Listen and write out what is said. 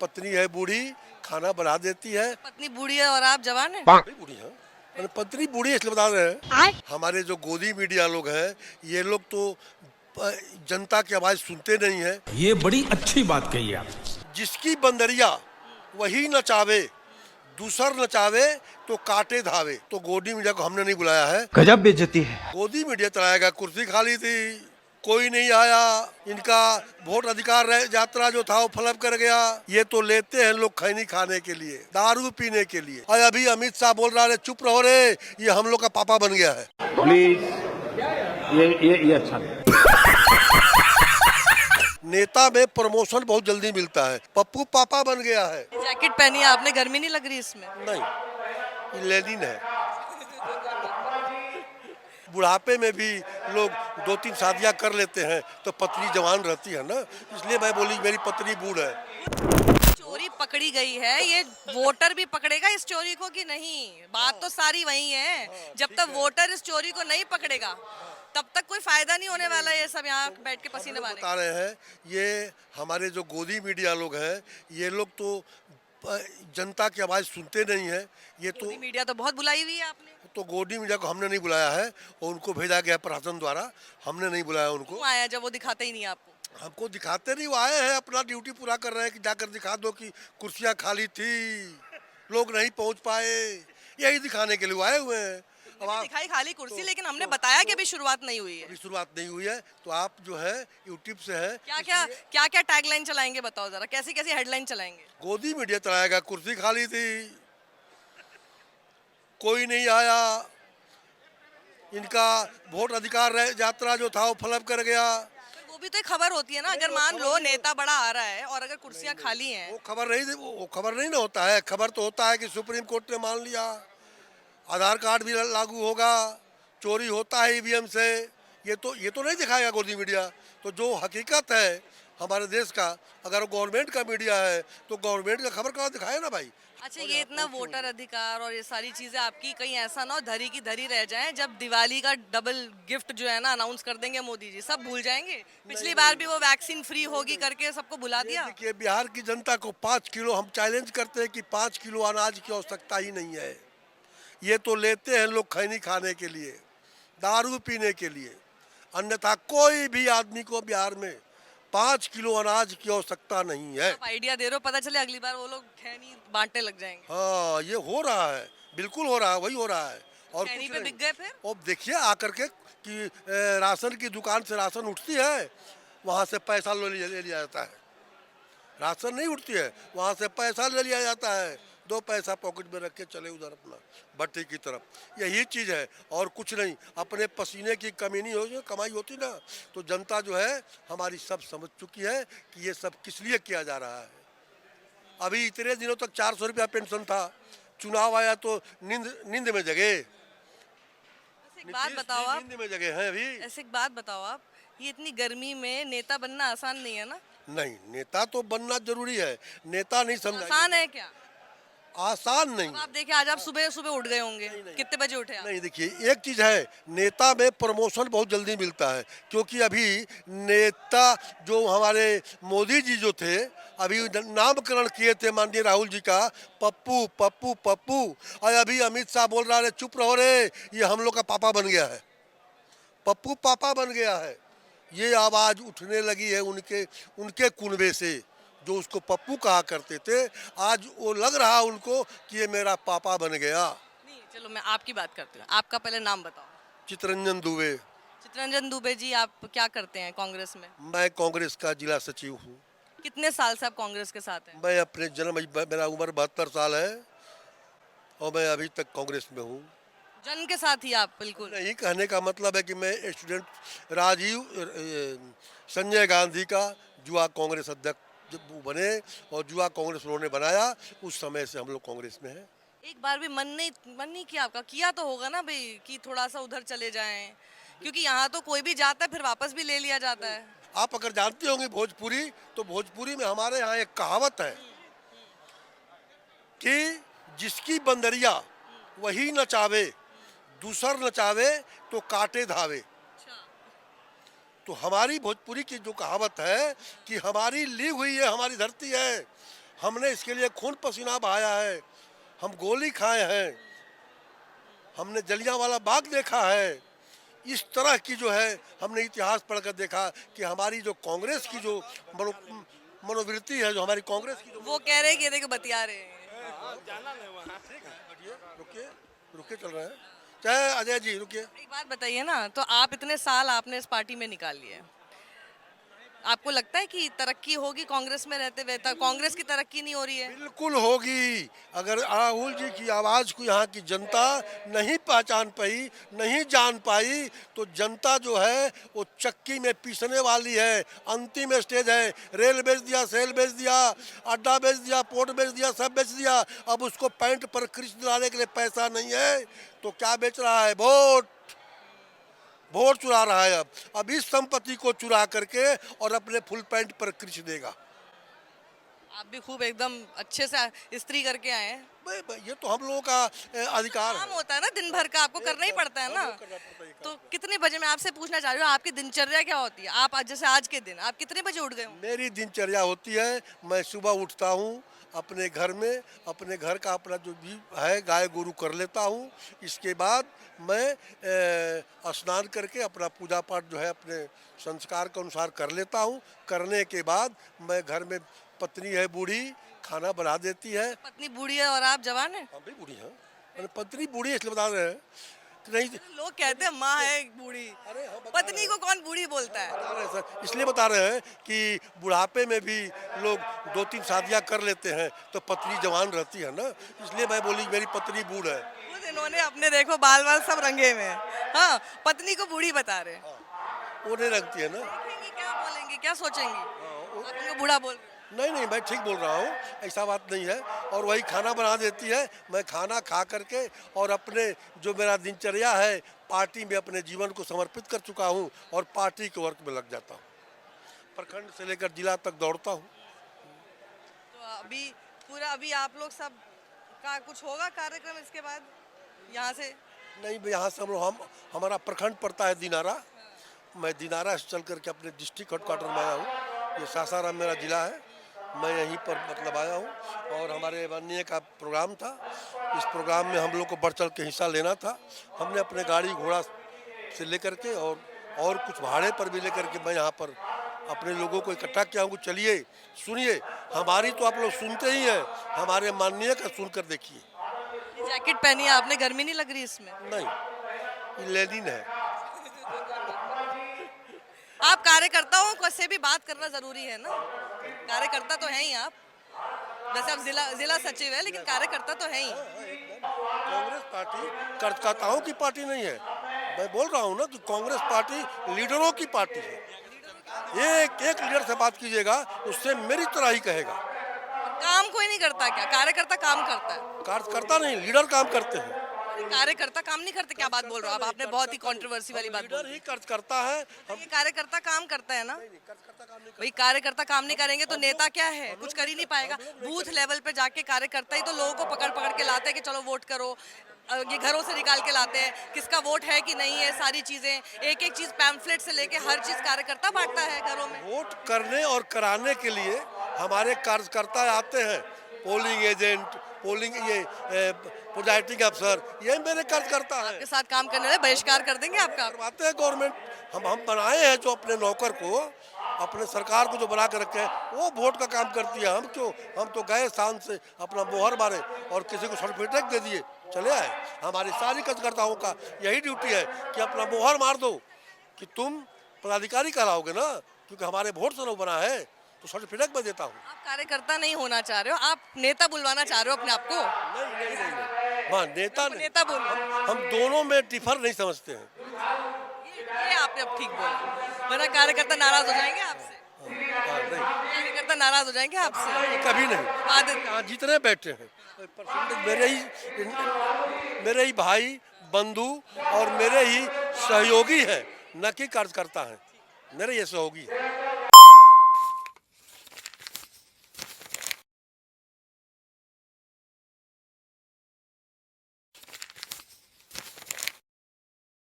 पत्नी है बूढ़ी, खाना बना देती है। पत्नी बूढ़ी है और आप जवान हैं। नहीं बूढ़ी है, मैंने पत्नी बूढ़ी है इसलिए बता रहे हैं। हमारे जो गोदी मीडिया लोग हैं, ये लोग तो अ, जनता की आवाज सुनते नहीं है। ये बड़ी अच्छी बात कही आप। जिसकी बंदरिया वही नचावे, दूसर नचावे तो काटे धावे। तो गोदी मीडिया को हमने नहीं बुलाया है। गजब बेइज्जती है। गोदी मीडिया चलाएगा, कुर्सी खाली थी, कोई नहीं आया। इनका वोट अधिकार यात्रा जो था वो फ्लप कर गया। ये तो लेते हैं लोग खैनी खाने के लिए, दारू पीने के लिए। और अभी अमित शाह बोल रहा है चुप रहो रे, ये हम लोग का पापा बन गया है। प्लीज ये अच्छा नहीं। नेता में प्रमोशन बहुत जल्दी मिलता है। पप्पू पापा बन गया है। जैकेट पहनी है आपने, गर्मी नहीं लग रही इसमें? नहीं, ये लेनिन है। बुढ़ापे में भी लोग 2-3 शादियां कर लेते हैं तो पत्नी जवान रहती है ना, इसलिए मैं बोली मेरी पत्नी बूढ़ है। चोरी पकड़ी गई है, ये वोटर भी पकड़ेगा इस चोरी को कि नहीं? बात तो सारी वही है। जब तक वोटर इस चोरी को नहीं पकड़ेगा तब तक कोई फायदा नहीं होने वाला है। ये सब यहाँ बैठ के पसीने बहाने बता रहे हैं, ये हमारे जो गोदी मीडिया लोग हैं, ये लोग तो जनता की आवाज सुनते नहीं है। ये तो मीडिया तो बहुत बुलाई हुई है आपने। तो गोदी मीडिया को हमने नहीं बुलाया है और उनको भेजा गया प्रशासन द्वारा। हमने नहीं बुलाया उनको। क्यों आया जब वो दिखाते ही नहीं आपको? हमको दिखाते नहीं, वो आए हैं अपना ड्यूटी पूरा कर रहे हैं कि जाकर दिखा दो कि कुर्सियां खाली थी, लोग नहीं पहुंच पाए, यही दिखाने के लिए आए हुए हैं। अब आप दिखाई खाली कुर्सी, लेकिन हमने बताया कि अभी शुरुआत नहीं हुई है। अभी शुरुआत नहीं हुई है, तो आप जो है यूट्यूब से है। क्या क्या टैगलाइन चलाएंगे बताओ जरा, कैसी कैसी हेडलाइन चलाएंगे? गोदी मीडिया चलाएगा, कुर्सी खाली थी, कोई नहीं आया। इनका वोट अधिकार यात्रा जो था वो फ्लप कर गया। वो भी तो एक खबर होती है ना। अगर मान लो नेता बड़ा आ रहा है और अगर कुर्सियां खाली हैं, वो खबर नहीं ना होता है। खबर तो होता है कि सुप्रीम कोर्ट ने मान लिया, आधार कार्ड भी लागू होगा, चोरी होता है ईवीएम से। ये तो नहीं दिखाएगा गोदी मीडिया। तो जो हकीकत है हमारे देश का, अगर गवर्नमेंट का मीडिया है तो गवर्नमेंट का खबर कहाँ दिखाए ना भाई। अच्छा, ये इतना वोटर अधिकार और ये सारी चीजें आपकी कहीं ऐसा ना हो धरी की धरी रह जाएं, जब दिवाली का डबल गिफ्ट जो है ना अनाउंस कर देंगे मोदी जी, सब भूल जाएंगे? पिछली बार भी वो वैक्सीन फ्री होगी करके सबको भुला दिया। देखिए, बिहार की जनता को 5 किलो, हम चैलेंज करते हैं कि 5 किलो अनाज की आवश्यकता ही नहीं है। ये तो लेते हैं लोग खैनी खाने के लिए, दारू पीने के लिए। अन्यथा कोई भी आदमी को बिहार में 5 किलो अनाज की आवश्यकता नहीं है। आप आइडिया दे रहे हो, पता चले अगली बार वो लोग खैनी बांटने लग जाएंगे। हाँ, ये हो रहा है, बिल्कुल हो रहा है, वही हो रहा है। और खैनी कुछ पे नहीं। बिक गए फिर? अब देखिए आकर के कि राशन की दुकान से राशन उठती है, वहाँ से पैसा ले लिया जाता है। राशन नहीं उठती है, वहाँ से पैसा ले लिया जाता है। 2 पैसा पॉकेट में रख के चले उधर अपना भट्टी की तरफ। यही चीज़ है और कुछ नहीं। अपने पसीने की कमी नहीं हो, कमाई होती ना, तो जनता जो है हमारी सब समझ चुकी है कि ये सब किस लिए किया जा रहा है। अभी इतने दिनों तक 400 रुपया पेंशन था, चुनाव आया तो नींद में जगे। एक बात बताओ आप, नींद में जगे हैं अभी। ऐसे एक बात बताओ आप, ये इतनी गर्मी में नेता बनना आसान नहीं है ना? नहीं, नेता तो बनना जरूरी है, नेता नहीं समझा। आसान है क्या? आसान नहीं। आप देखिए, आज आप सुबह सुबह उठ गए होंगे। कितने बजे उठे आप? नहीं, देखिए एक चीज है, नेता में प्रमोशन बहुत जल्दी मिलता है। क्योंकि अभी नेता जो हमारे मोदी जी जो थे, अभी नामकरण किए थे माननीय राहुल जी का, पप्पू पप्पू पप्पू। और अभी अमित शाह बोल रहा है चुप रहो रे, ये हम लोग का पापा बन गया है। पप्पू पापा बन गया है। ये आवाज उठने लगी है उनके कुनबे से, जो उसको पप्पू कहा करते थे। आज वो लग रहा उनको कि ये मेरा पापा बन गया। नहीं, चलो मैं आपकी बात करती हूँ। आपका पहले नाम बताओ। चितरंजन दुबे। चितरंजन दुबे जी, आप क्या करते हैं कांग्रेस में? मैं कांग्रेस का जिला सचिव हूँ। कितने साल से आप कांग्रेस के साथ हैं? मैं अपने मेरा उम्र 72 साल है और मैं अभी तक कांग्रेस में हूँ। जन के साथ ही आप? बिल्कुल यही कहने का मतलब है कि मैं स्टूडेंट संजय गांधी का युवा कांग्रेस अध्यक्ष जब वो बने और युवा कांग्रेस उन्होंने बनाया, उस समय से हम लोग कांग्रेस में हैं। एक बार भी मन नहीं किया आपका? किया तो होगा ना भाई कि थोड़ा सा उधर चले जाएं, क्योंकि यहाँ तो कोई भी जाता है फिर वापस भी ले लिया जाता है। आप अगर जानती होंगी भोजपुरी, तो भोजपुरी में हमारे यहाँ एक कहावत है कि जिसकी बंदरिया वही नचावे, दूसर नचावे तो काटे धावे। तो हमारी भोजपुरी की जो कहावत है कि हमारी ली हुई है, हमारी धरती है, हमने इसके लिए खून पसीना बहाया है, हम गोली खाए हैं, हमने जलियांवाला बाग देखा है। इस तरह की जो है हमने इतिहास पढ़कर देखा कि हमारी जो कांग्रेस की जो मनोवृत्ति है, जो हमारी कांग्रेस की जो वो कह रहे हैं कि ये देखो बतिया रहे हैं। रुकिए रुकिए चल रहे हैं, चाहे अजय जी रुकिए। एक बात बताइए ना, तो आप इतने साल आपने इस पार्टी में निकाल लिए, आपको लगता है कि तरक्की होगी कांग्रेस में रहते हुए? कांग्रेस की तरक्की नहीं हो रही है? बिल्कुल होगी। अगर राहुल जी की आवाज़ को यहाँ की जनता नहीं पहचान पाई, नहीं जान पाई, तो जनता जो है वो चक्की में पीसने वाली है। अंतिम स्टेज है। रेल बेच दिया, सेल बेच दिया, अड्डा बेच दिया, पोर्ट बेच दिया, सब बेच दिया। अब उसको पैंट पर क्रिश दिलाने के लिए पैसा नहीं है, तो क्या बेच रहा है? वोट चुरा रहा है। अब इस संपत्ति को चुरा करके और अपने फुल पैंट पर क्रिश देगा। आप भी खूब एकदम अच्छे से इस्त्री करके आए हैं। ये तो हम लोगों का अधिकार काम है। होता है ना, दिन भर का आपको करना ही पड़ता है ना। तो कितने बजे, मैं आपसे पूछना चाह रही हूँ, आपकी दिनचर्या क्या होती है? आप जैसे आज के दिन आप कितने बजे उठ गए हो? मेरी दिनचर्या होती है, मैं सुबह उठता हूँ, अपने घर में अपने घर का अपना जो भी है गाय गोरू कर लेता हूँ। इसके बाद मैं स्नान करके अपना पूजा पाठ जो है अपने संस्कार के अनुसार कर लेता हूँ। करने के बाद मैं घर में, पत्नी है बूढ़ी, खाना बना देती है। पत्नी बूढ़ी है और आप जवान हैं? हम भी बूढ़ी हैं, मैंने पत्नी बूढ़ी है इसलिए बता रहे हैं कि नहीं। लोग कहते हैं माँ है बूढ़ी, अरे हाँ, बता पत्नी को कौन बूढ़ी बोलता है? बता रहे हैं सर, इसलिए बता रहे हैं कि बुढ़ापे में भी लोग 2-3 शादियां कर लेते हैं तो पत्नी जवान रहती है ना, इसलिए मैं बोली मेरी पत्नी बूढ़ है। खुद इन्होंने अपने देखो बाल बाल सब रंगे हुए हैं, हाँ, पत्नी को बूढ़ी बता रहे हैं। वो नहीं रखती है ना। देखेंगी, क्या बोलेंगी, क्या सोचेंगी? आप उनको बूढ़ा बोल रहे हैं। नहीं नहीं, मैं ठीक बोल रहा हूँ, ऐसा बात नहीं है। और वही खाना बना देती है, मैं खाना खा करके और अपने जो मेरा दिनचर्या है पार्टी में अपने जीवन को समर्पित कर चुका हूँ और पार्टी के वर्क में लग जाता हूँ। प्रखंड से लेकर जिला तक दौड़ता हूँ। तो अभी पूरा, अभी आप लोग सब का कुछ होगा कार्यक्रम इसके बाद यहाँ से? नहीं, यहाँ से हमारा प्रखंड पड़ता है दिनारा। मैं दिनारा से चल करके अपने डिस्ट्रिक्ट हेडक्वार्टर में आया हूँ। ये सासाराम मेरा जिला है, मैं यहीं पर मतलब आया हूँ। और हमारे माननीय का प्रोग्राम था, इस प्रोग्राम में हम लोग को बढ़ चढ़ के हिस्सा लेना था। हमने अपने गाड़ी घोड़ा से लेकर के और कुछ भाड़े पर भी लेकर के मैं यहाँ पर अपने लोगों को इकट्ठा किया हूँ। चलिए सुनिए, हमारी तो आप लोग सुनते ही हैं, हमारे माननीय का सुनकर देखिए। जैकेट पहनी है आपने, गर्मी नहीं लग रही इसमें? नहीं, ये लेनिन है। आप कार्यकर्ताओं से भी बात करना जरूरी है ना, कार्यकर्ता तो हैं ही आप। वैसे आप जिला सचिव है, लेकिन कार्यकर्ता तो हैं ही। कांग्रेस पार्टी कार्यकर्ताओं की पार्टी नहीं है। मैं बोल रहा हूँ ना कि कांग्रेस पार्टी लीडरों की पार्टी है। एक लीडर से बात कीजिएगा, उससे मेरी तरह ही कहेगा। काम कोई नहीं करता क्या? कार्यकर्ता काम करता है। कार्यकर्ता नहीं, लीडर काम करते हैं। कार्यकर्ता काम नहीं करते? क्या बात बोल रहे हो आप? आपने बहुत ही कंट्रोवर्सी वाली बात लीडर बोली। ही करता है। ये कार्यकर्ता काम करता है ना? कार्यकर्ता काम नहीं भाई कार्यकर्ता काम नहीं करेंगे तो नेता क्या है? कुछ कर ही नहीं पाएगा। बूथ लेवल पे जाके कार्यकर्ता ही तो लोगों को पकड़ पकड़ के लाते हैं कि चलो वोट करो। ये घरों से निकाल के लाते हैं, किसका वोट है कि नहीं है, सारी चीजें, एक एक चीज पैम्फलेट से लेके हर चीज कार्यकर्ता बांटता है घरों में। वोट करने और कराने के लिए हमारे कार्यकर्ता आते हैं। पोलिंग एजेंट, पोलिंग ये प्रिजाइडिंग अफसर, ये मेरे कार्यकर्ता हैं। आपके साथ काम करने वाले बहिष्कार कर देंगे आपका? करवाते हैं गवर्नमेंट। हम बनाए हैं जो अपने नौकर को, अपने सरकार को जो बना कर रखे हैं, वो वोट का काम करती है। हम तो गए शान से अपना मोहर मारे और किसी को सर्टिफिकेट दे दिए, चले आए। हमारी सारी कार्यकर्ताओं का यही ड्यूटी है कि अपना मोहर मार दो कि तुम पदाधिकारी कहलाओगे ना, क्योंकि हमारे वोट से लोग बना है, तो सर्टिफिकेट मैं देता हूँ। आप कार्यकर्ता नहीं होना चाह रहे हो, आप नेता बुलवाना चाह रहे हो अपने आप को? नहीं, हाँ, नेता नहीं। नेता बोलो। हम दोनों में डिफर नहीं समझते हैं। ये आपने अब ठीक बोला, वरना कार्यकर्ता नाराज हो जाएंगे आपसे। नहीं, कार्यकर्ता नाराज हो जाएंगे आपसे। कभी नहीं। आदत यहाँ जितने बैठे हैं मेरे ही भाई बंधु और मेरे ही सहयोगी हैं, न कि कार्यकर्ता हैं। मेरे ये सहयोगी हैं।